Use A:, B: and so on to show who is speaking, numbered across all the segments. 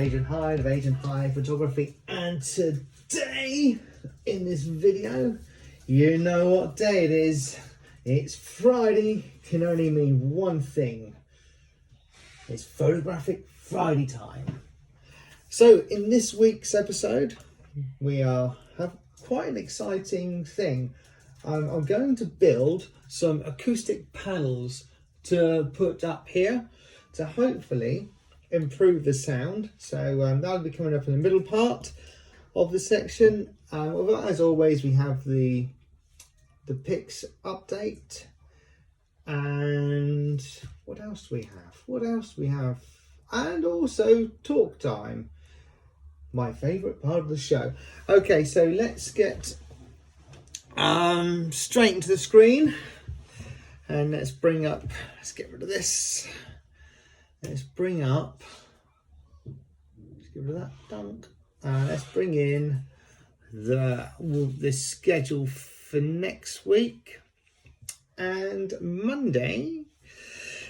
A: Agent Hi of Agent Hi Photography, and today in this video, you know what day it is. It's Friday, can only mean one thing. It's Photographic Friday time. So in this week's episode, we have quite an exciting thing. I'm going to build some acoustic panels to put up here to hopefully improve the sound. So that'll be coming up in the middle part of the section. As always, we have the PICZ update, and what else do we have? And also talk time, my favourite part of the show. Okay, so let's get straight into the screen, and let's get rid of this. Let's get rid of that dunk. Let's bring in the schedule for next week. And Monday,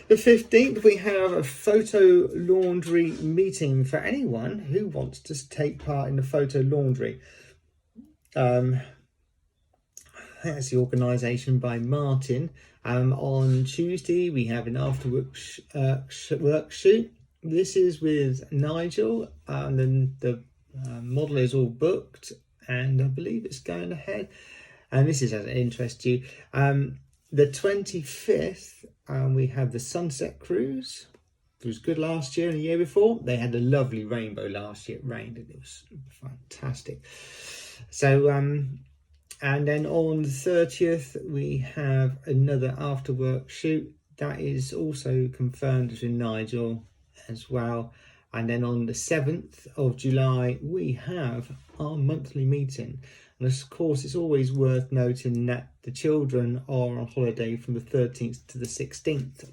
A: the 15th, we have a photo laundry meeting for anyone who wants to take part in the photo laundry. That's the organisation by Martin. On Tuesday, we have an after work shoot. This is with Nigel, and then the model is all booked, and I believe it's going ahead. And this is as it interests you. The 25th, we have the Sunset Cruze. It was good last year and the year before. They had a lovely rainbow last year. It rained and it was fantastic. So, and then on the 30th, we have another after work shoot. That is also confirmed with Nigel as well. And then on the 7th of July, we have our monthly meeting. And of course, it's always worth noting that the children are on holiday from the 13th to the 16th.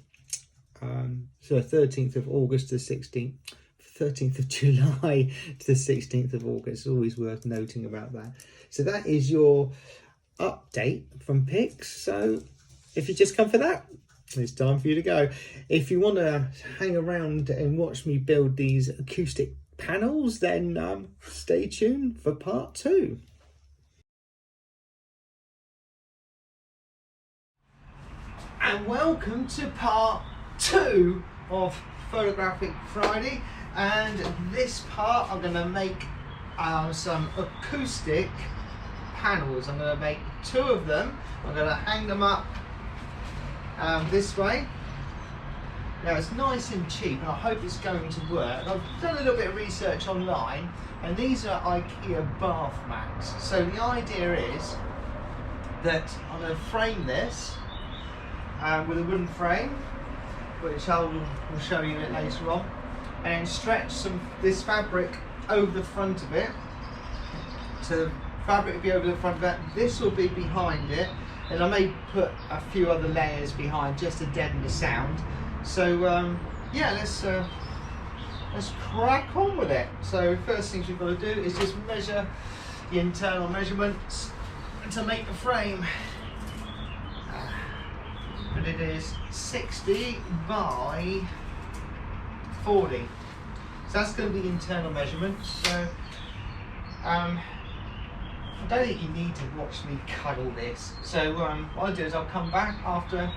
A: So 13th of August to the 16th. 13th of July to the 16th of August. It's always worth noting about that. So that is your update from PICZ. So if you just come for that, it's time for you to go. If you want to hang around and watch me build these acoustic panels, then stay tuned for part 2. And welcome to part 2 of Photographic Friday. And this part, I'm going to make some acoustic panels. I'm going to make 2 of them. I'm going to hang them up this way. Now it's nice and cheap, and I hope it's going to work. I've done a little bit of research online, and these are IKEA bath mats. So the idea is that I'm going to frame this with a wooden frame, which I will show you a bit later on, and then stretch this fabric over the front of it. So the fabric will be over the front of it. This will be behind it, and I may put a few other layers behind just to deaden the sound. So yeah, let's crack on with it. So first things we've got to do is just measure the internal measurements to make the frame. But it is 60 by 40. So that's going to be internal measurements. So I don't think you need to watch me cut all this. So what I'll do is I'll come back after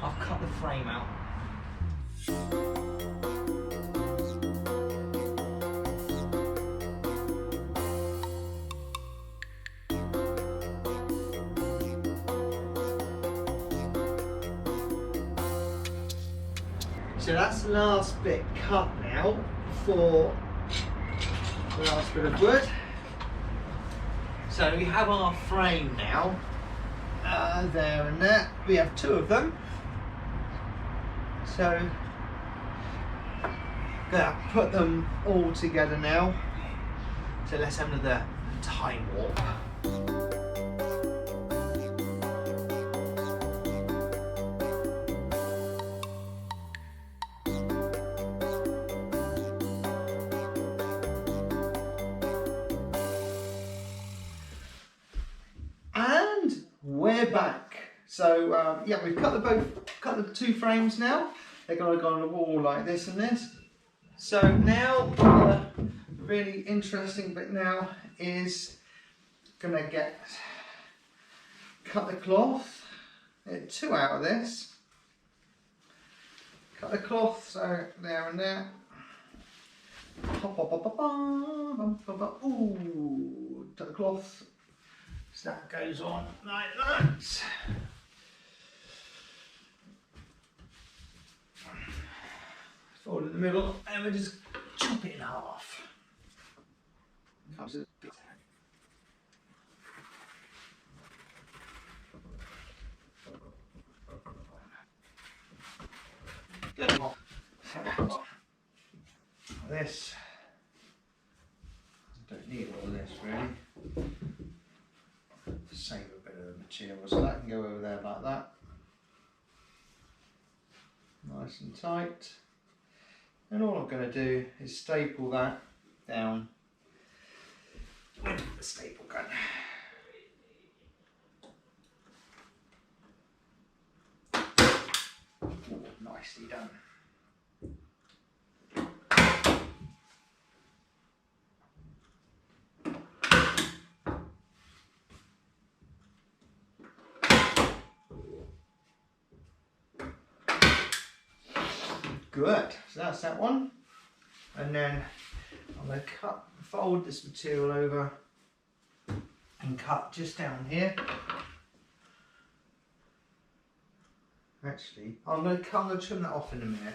A: I've cut the frame out. So that's the last bit cut now for the last bit of wood. So we have our frame now, there and there. We have 2 of them. So I'm gonna put them all together now. So let's have another time warp. We're back. So yeah, we've cut the 2 frames now. They're going to go on the wall like this and this. So now the really interesting bit now is gonna cut the cloth. Get 2 out of this. Cut the cloth, so there and there. Ooh, cut the cloth. So that goes on like that. Fold in the middle, and we just chop it in half. Comes a bit. Good. This. I don't need all of this really. Save a bit of the material, so that can go over there like that. Nice and tight. And all I'm going to do is staple that down with the staple gun. Ooh, nicely done. Good, so that's that one. And then I'm going to fold this material over and cut just down here. Actually, I'm going to trim that off in a minute.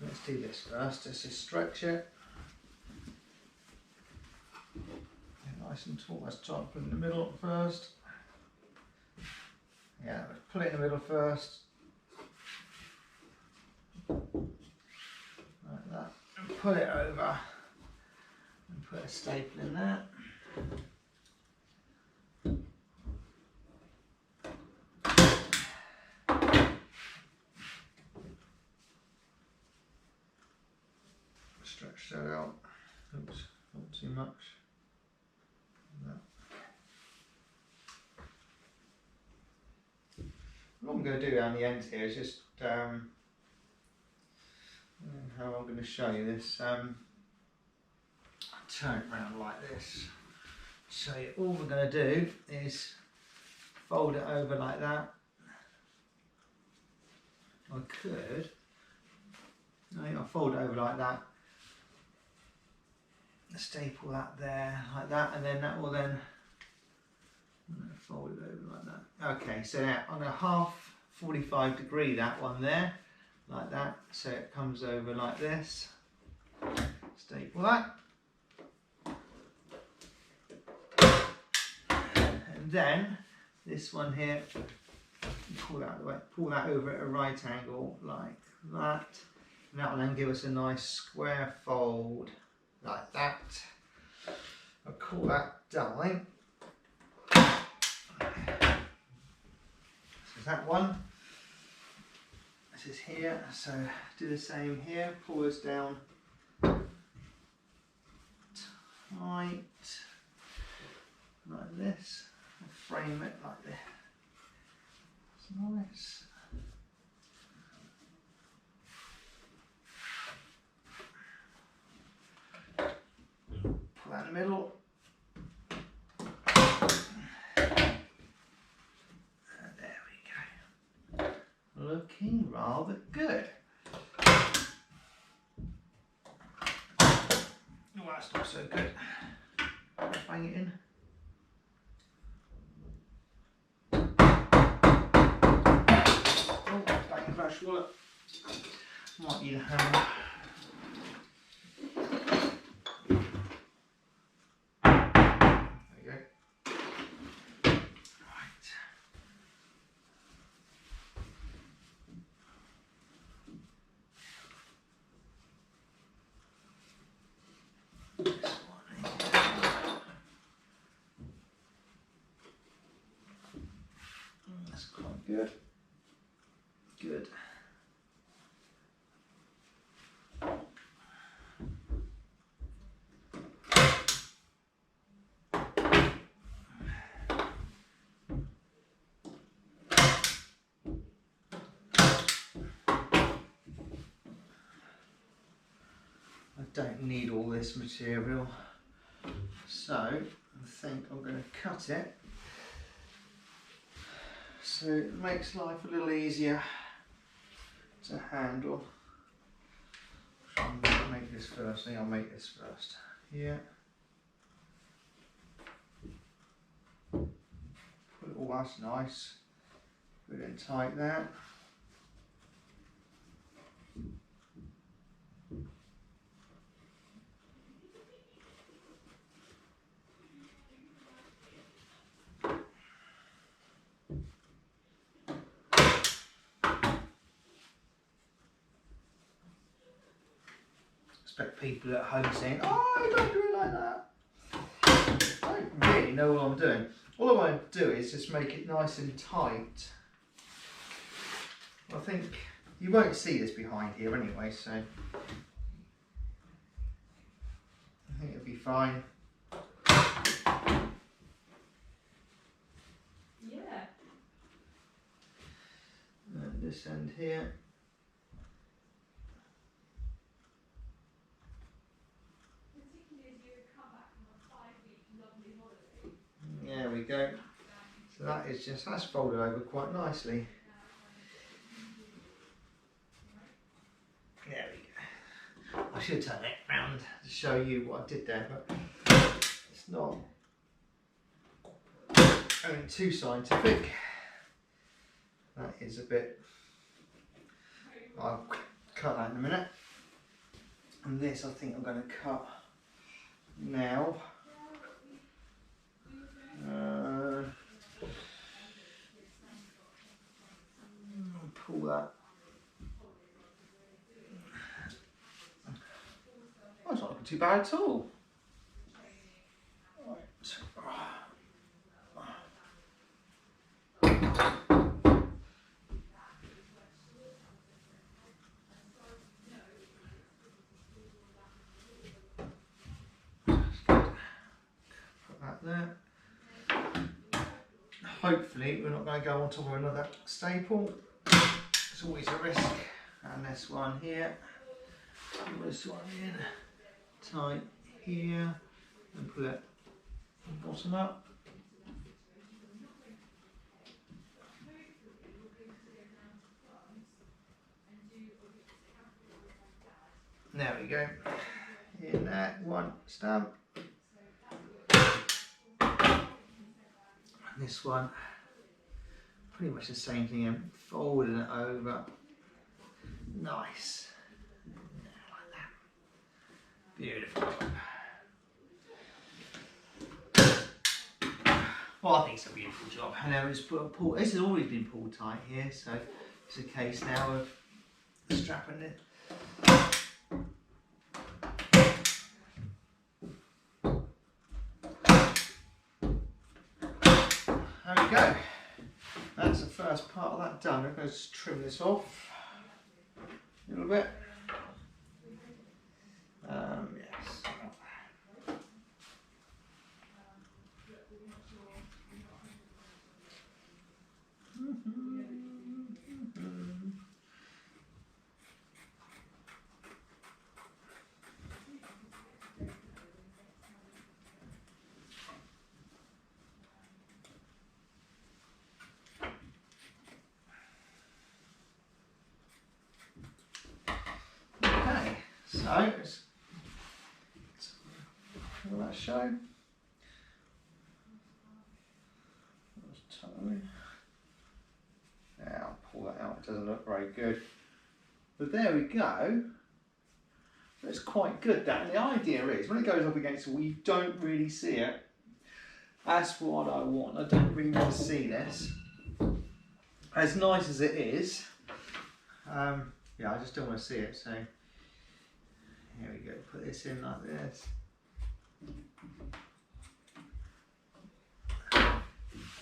A: Let's do this first, let's just stretch it. Nice and tall, let's try and put it in the middle first. Yeah, let's put it in the middle first. Like that, and put it over and put a staple in there. Stretch that out. Oops, not too much. What I'm going to do around the end here is just how I'm going to show you this. Turn it around like this. So all we're going to do is fold it over like that. I could. I'll fold it over like that. Staple that there like that, and then that will then. I'm going to fold it over like that. Okay, so now I'm going to half 45 degree that one there, like that, so it comes over like this. Staple that. And then this one here, pull that out of the way, pull that over at a right angle like that. And that will then give us a nice square fold like that. I'll call that done. So that one. This is here, so do the same here. Pull this down tight like this. And frame it like this. It's nice. Pull that in the middle. Looking rather good. Oh, that's not so good. Bang it in. Oh, bang and crash wallet. Might need a hammer. That's quite good. Good. don't need all this material, so I think I'm going to cut it so it makes life a little easier to handle. I'm going to make this first. I think I'll make this first. Yeah. Put it all, that's nice. Put it in tight there. Expect people at home saying, "Oh, don't do it like that." I don't really know what I'm doing. All I want to do is just make it nice and tight. I think you won't see this behind here anyway, so I think it'll be fine.
B: Yeah.
A: And this end here. There we go. So that is just, that's folded over quite nicely. There we go. I should turn it round to show you what I did there, but it's not too scientific. That is a bit, I'll cut that in a minute. And this I think I'm going to cut now. Pull that. Oh, it's not looking too bad at all. Right. Put that there. Hopefully we're not going to go on top of another staple. It's always a risk. And this one here. Put this one in tight here and pull it bottom up. There we go. In there, one stamp. And this one, pretty much the same thing, and folding it over. Nice. Like that. Beautiful. Well, I think it's a beautiful job. And now it's pulled, this has always been pulled tight here, so it's a case now of strapping it. There we go. That's the first part of that done. I'm going to just trim this off a little bit. Yes. Okay, so will that show? Yeah, I'll pull that out. It doesn't look very good, but there we go. That's quite good. That, and the idea is when it goes up against the wall, you don't really see it. That's what I want. I don't really want to see this. As nice as it is, yeah, I just don't want to see it. So here we go. Put this in like this.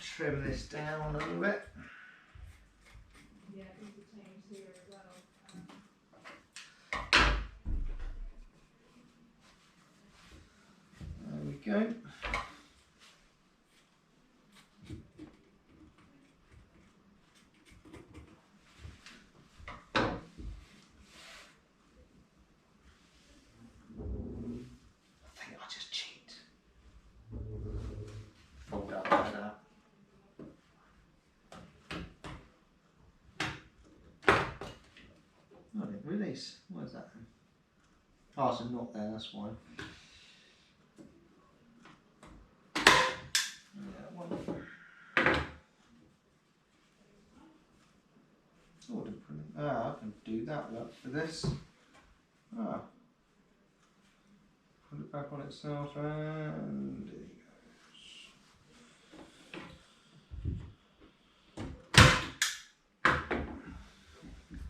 A: Trim this down a little bit.
B: Yeah, things have changed here as well.
A: There we go. release. What is that? Oh, it's a knot there, that's why. Yeah, one. Oh, I can do that, look, for this. Ah. Put it back on itself and there you go.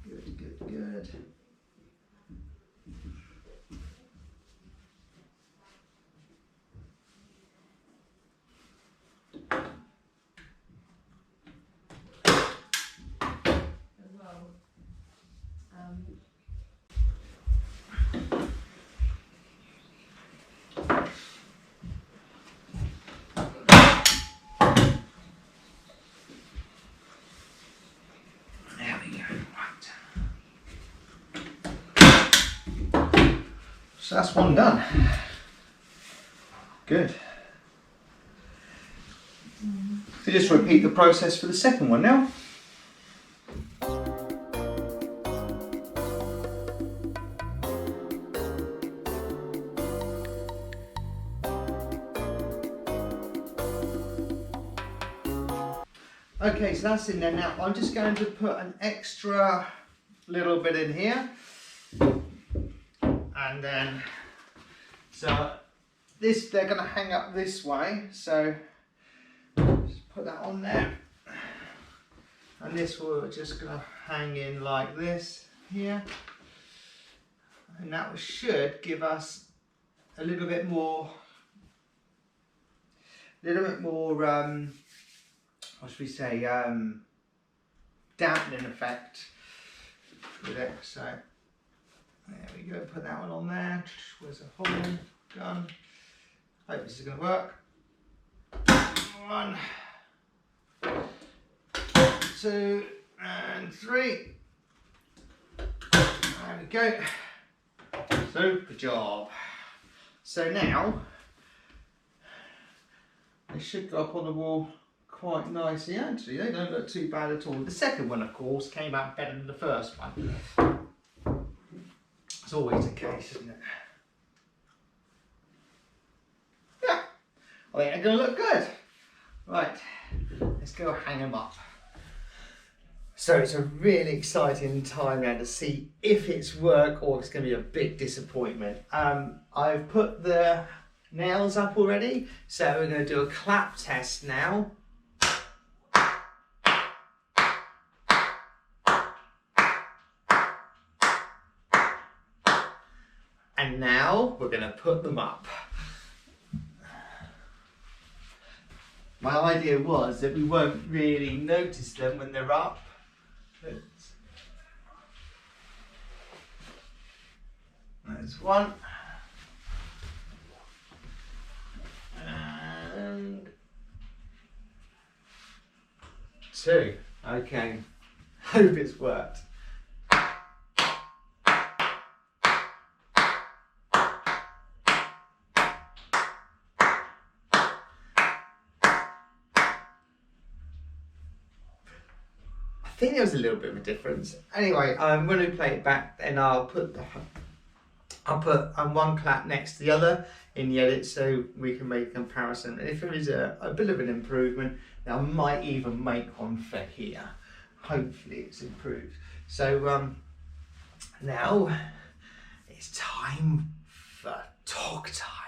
A: Good, good, good.
B: As well.
A: There we go. Right. So that's one done. Good. So just repeat the process for the second one now. Okay, so that's in there now. I'm just going to put an extra little bit in here. And then, so this, they're going to hang up this way. So just put that on there. And this will just going to hang in like this here. And that should give us a little bit more, what should we say, dampening effect with it. So there we go, put that one on there. Where's the hole gun? Hope this is going to work. 1, 2 and 3. There we go. Super job. So now they should go up on the wall quite nicely. Actually, they don't look too bad at all. The second one, of course, came out better than the first one. It's always the case, isn't it? Yeah, I think they're going to look good. Right, let's go hang them up. So it's a really exciting time now to see if it's work or it's going to be a big disappointment. I've put the nails up already, so we're going to do a clap test now. And now we're going to put them up. My idea was that we won't really notice them when they're up. There's one. And 2. Okay. Hope it's worked. I think there was a little bit of a difference. Anyway, when we play it back, then I'll put one clap next to the other in the edit so we can make a comparison. And if there is a bit of an improvement, then I might even make one for here. Hopefully it's improved. So now it's time for talk time.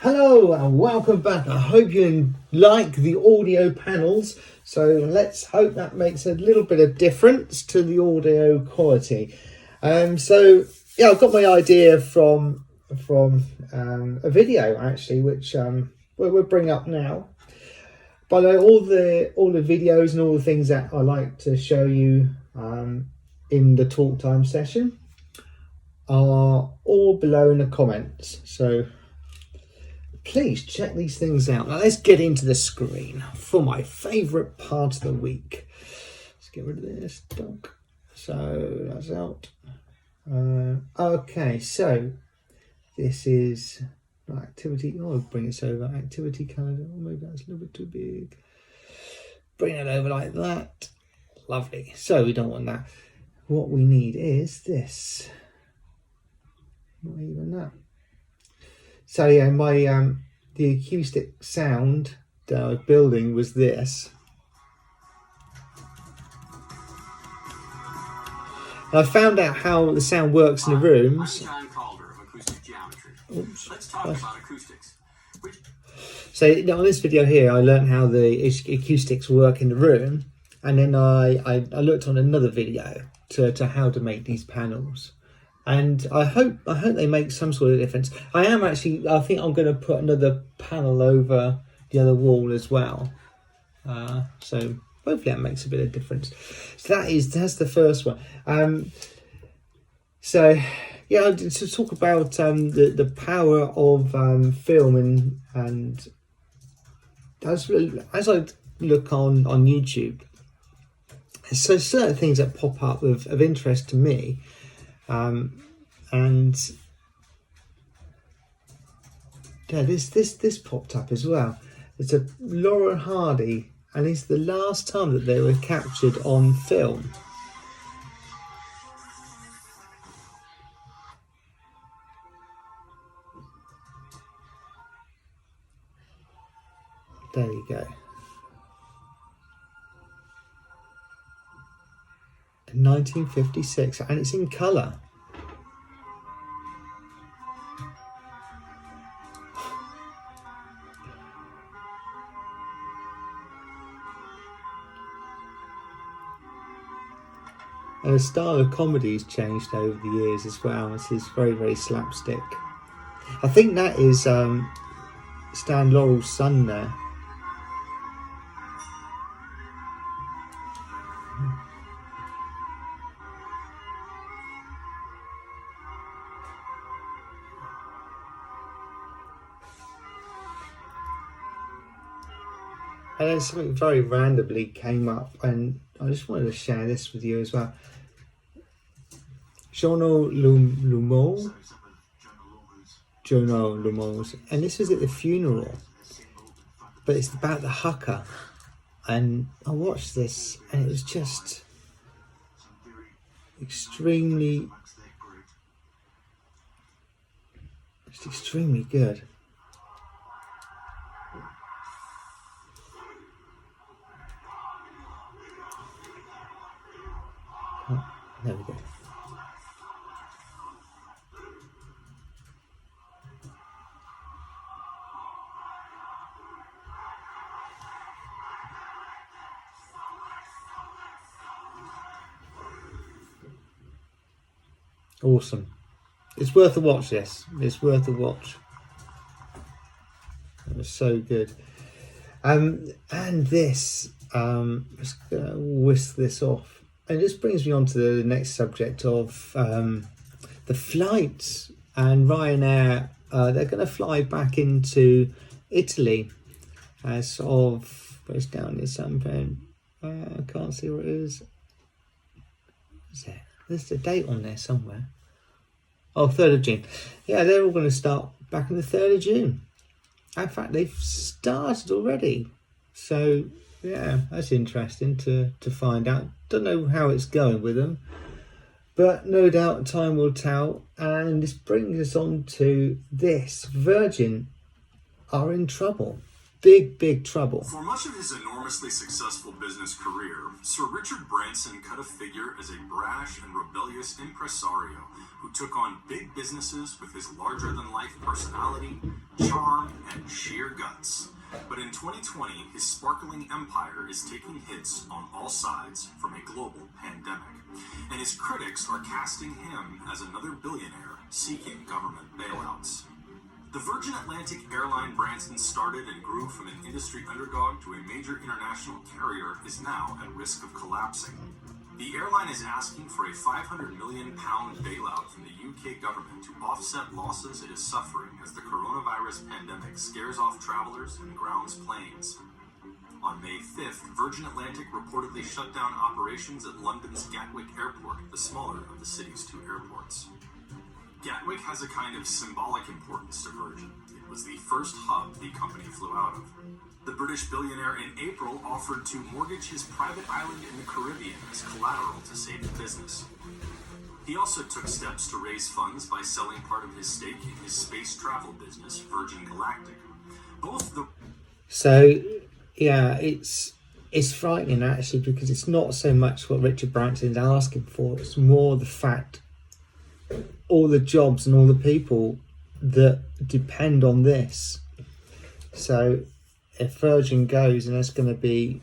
A: Hello and welcome back. I hope you like the audio panels. So let's hope that makes a little bit of difference to the audio quality. So yeah, I've got my idea from a video actually, which we'll bring up now. By the way, all the videos and all the things that I like to show you in the talk time session are all below in the comments. So please check these things out. Now let's get into the screen for my favourite part of the week. Let's get rid of this dog. So that's out. Okay, so this is Right, activity. Oh, I'll bring this over. Activity calendar. Oh, maybe that's a little bit too big. Bring it over like that. Lovely. So we don't want that. What we need is this. Not even that. So yeah, my the acoustic sound that I was building was this. And I found out how the sound works in the rooms.
C: I'm John Calder of Acoustic Geometry.
A: Oops.
C: Let's talk about acoustics.
A: So on this video here, I learned how the acoustics work in the room, and then I looked on another video to how to make these panels, and I hope they make some sort of difference. I think I'm going to put another panel over the other wall as well, so hopefully that makes a bit of difference. So that's the first one. So yeah, to talk about the power of film and as I look on YouTube, so certain things that pop up of interest to me, and yeah, this popped up as well. It's a Laurel Hardy, and it's the last time that they were captured on film. There you go. 1956, and it's in colour. And the style of comedy's changed over the years as well. This is very, very slapstick. I think that is Stan Laurel's son there. And then something very randomly came up, and I just wanted to share this with you as well. Jonah Lumos, and this was at the funeral, but it's about the Hakka, and I watched this, and it was just extremely good. Oh, there we go. Awesome. It's worth a watch, this. It's worth a watch. It was so good. And this, just gonna whisk this off. And this brings me on to the next subject of the flights. And Ryanair, they're going to fly back into Italy as of, where's down here something? I can't see what it is. Is it? There's a date on there somewhere. Oh, 3rd of June. Yeah, they're all going to start back on the 3rd of June. In fact, they've started already. So, yeah, that's interesting to find out. Don't know how it's going with them, but no doubt time will tell. And this brings us on to this. Virgin are in trouble. Big trouble.
C: For much of his enormously successful business career, Sir Richard Branson cut a figure as a brash and rebellious impresario who took on big businesses with his larger-than-life personality, charm, and sheer guts. But in 2020, his sparkling empire is taking hits on all sides from a global pandemic, and his critics are casting him as another billionaire seeking government bailouts. The Virgin Atlantic airline Branson started and grew from an industry underdog to a major international carrier is now at risk of collapsing. The airline is asking for a £500 million bailout from the UK government to offset losses it is suffering as the coronavirus pandemic scares off travelers and grounds planes. On May 5th, Virgin Atlantic reportedly shut down operations at London's Gatwick Airport, the smaller of the city's two airports. Gatwick has a kind of symbolic importance to Virgin. It first hub the company flew out of. The British billionaire in April offered to mortgage his private island in the Caribbean as collateral to save the business. He also took steps to raise funds by selling part of his stake in his space travel business, Virgin Galactic.
A: So, yeah, it's frightening actually, because it's not so much what Richard Branson's asking for, it's more the fact all the jobs and all the people that depend on this. So if Virgin goes, and there's going to be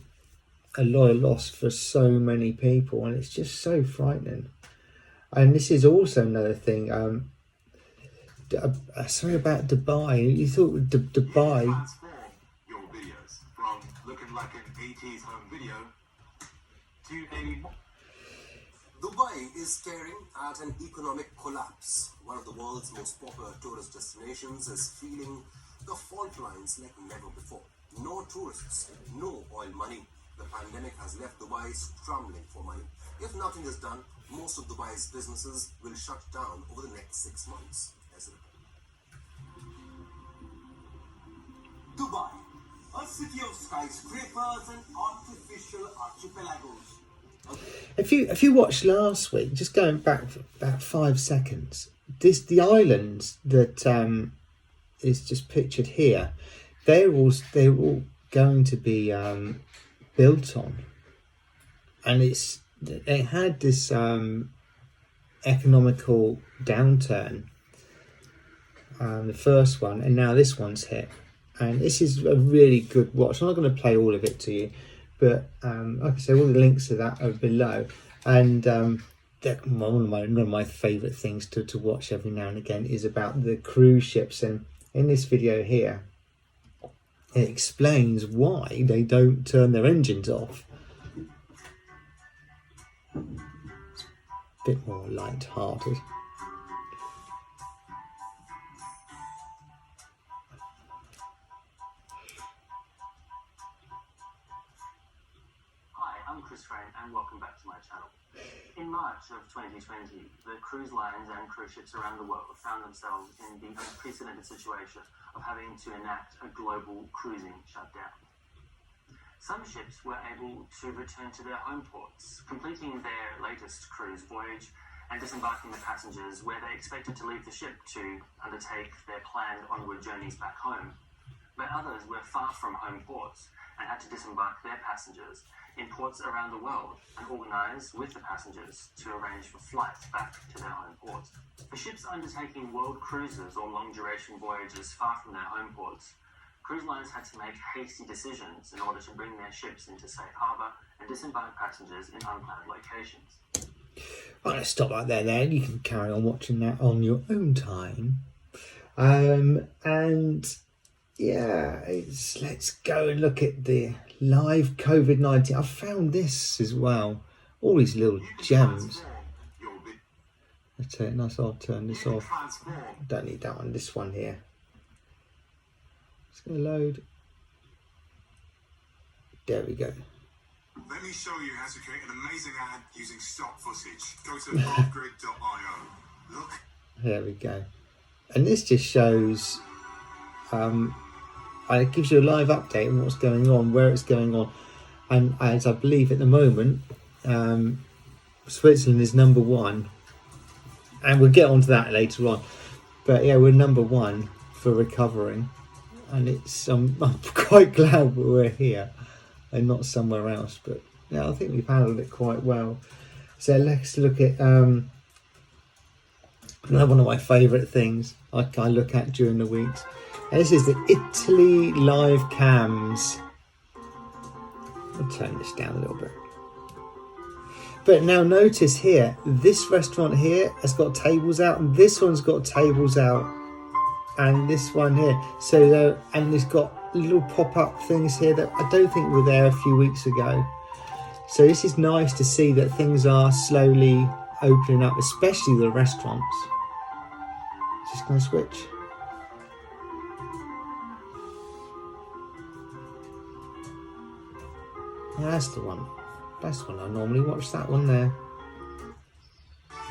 A: a lot of loss for so many people, and it's just so frightening. And this is also another thing, something about Dubai. You thought Dubai...
D: Your videos from looking like an 80s home video to a...
E: Dubai is staring at an economic collapse. One of the world's most popular tourist destinations is feeling the fault lines like never before. No tourists, no oil money. The pandemic has left Dubai scrambling for money. If nothing is done, most of Dubai's businesses will shut down over the next 6 months.
F: Dubai, a city of skyscrapers and artificial archipelagos.
A: If you watched last week, just going back about 5 seconds, the islands that is just pictured here, they're all going to be built on, and they had this economical downturn, the first one, and now this one's hit, and this is a really good watch. I'm not going to play all of it to you, but like I say, all the links to that are below, and one of my favourite things to watch every now and again is about the cruise ships, and in this video here it explains why they don't turn their engines off. It's a bit more light-hearted.
G: I'm Cruze and welcome back to my channel. In March of 2020, the cruise lines and cruise ships around the world found themselves in the unprecedented situation of having to enact a global cruising shutdown. Some ships were able to return to their home ports, completing their latest cruise voyage and disembarking the passengers where they expected to leave the ship to undertake their planned onward journeys back home. But others were far from home ports and had to disembark their passengers in ports around the world and organise with the passengers to arrange for flights back to their home ports. For ships undertaking world cruises or long-duration voyages far from their home ports, cruise lines had to make hasty decisions in order to bring their ships into safe harbour and disembark passengers in unplanned locations.
A: Right, let's stop right there. You can carry on watching that on your own time. And yeah, let's go and look at the live COVID-19. I found this as well. All these little gems. I'll turn this off. Don't need that one. This one here. It's going to load. There we go.
D: Let me show you how to create an amazing ad using stock footage. Go to barbgrid.io. Look.
A: There we go. And this just shows, it gives you a live update on what's going on, where it's going on. And as I believe at the moment, Switzerland is number 1. And we'll get onto that later on. But yeah, we're number 1 for recovering. And it's I'm quite glad we're here and not somewhere else. But yeah, I think we've handled it quite well. So let's look at another one of my favourite things I look at during the weeks. And this is the Italy live cams. I'll turn this down a little bit. But now notice here, this restaurant here has got tables out, and this one's got tables out, and this one here. So and it's got little pop-up things here that I don't think were there a few weeks ago. So this is nice to see that things are slowly opening up, especially the restaurants. Just gonna switch. Yeah, that's the one. That's the one I normally watch. That one there.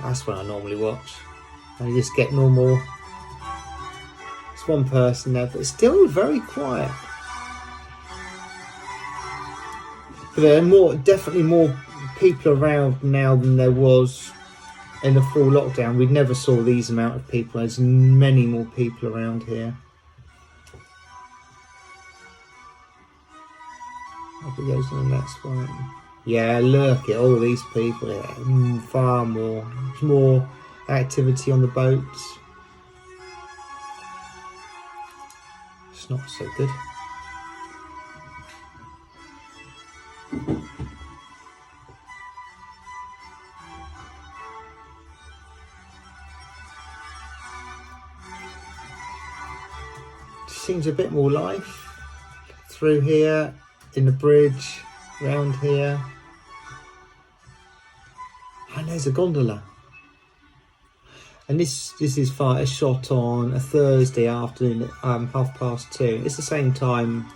A: That's what I normally watch. I just get normal There's one person there, but it's still very quiet. But there are definitely more people around now than there was in the full lockdown. We never saw these amount of people. There's many more people around here. Hope it goes on the next one. Yeah, look at all these people here. Far more. There's more activity on the boats. It's not so good. Seems a bit more life through here, in the bridge, round here. And there's a gondola. And this is a shot on a Thursday afternoon at 2:30. It's the same time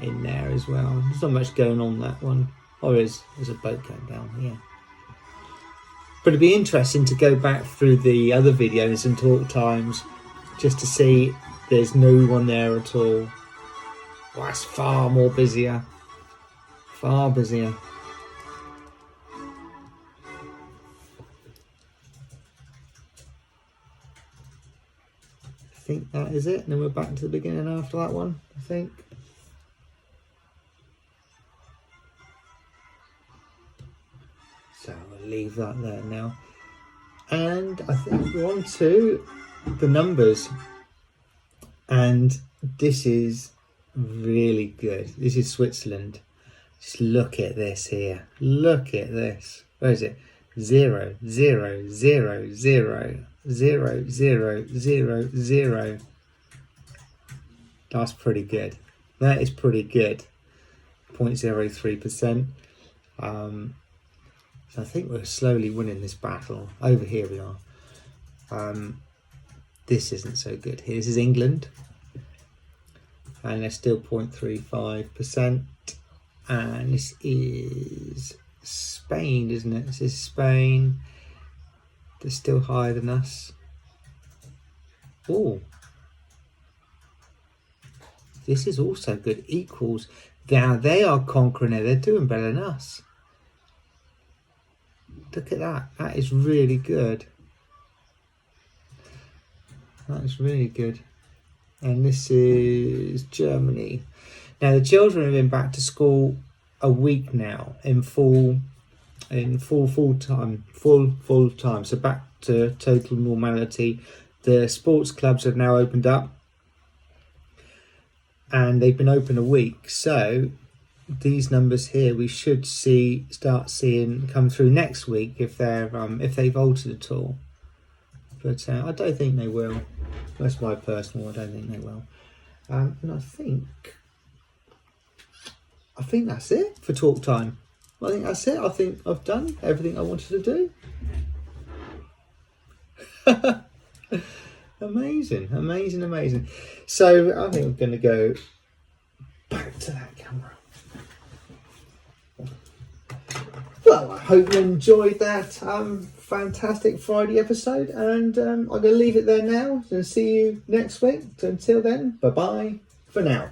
A: in there as well. There's not much going on that one. Oh, there's a boat going down here. But it'd be interesting to go back through the other videos and talk times just to see there's no one there at all. Well, that's far more busier. Far busier. I think that is it. And then we're back to the beginning after that one, I think. So I'll leave that there now. And I think we're on to the numbers. And this is really good. This is Switzerland. Just look at this here. Look at this. Where is it? 0, 0, 0, 0, 0, 0, 0, 0. That's pretty good. That is pretty good. 0.03%. So I think we're slowly winning this battle. Over here we are. This isn't so good. This is England. And they're still 0.35%. And this is Spain, isn't it? This is Spain. They're still higher than us. Oh. This is also good. Equals. Now they are conquering it. They're doing better than us. Look at that. That is really good. That is really good. And this is Germany. Now the children have been back to school a week now in full time. So back to total normality. The sports clubs have now opened up, and they've been open a week. So these numbers here we should start seeing come through next week if they've altered at all. But I don't think they will. That's my personal. I don't think they will. And I think that's it for talk time. I think that's it. I think I've done everything I wanted to do. Amazing, amazing, amazing. So I think I'm going to go back to that camera. Well, I hope you enjoyed that fantastic Friday episode, and I'm going to leave it there now and see you next week. So until then, bye-bye for now.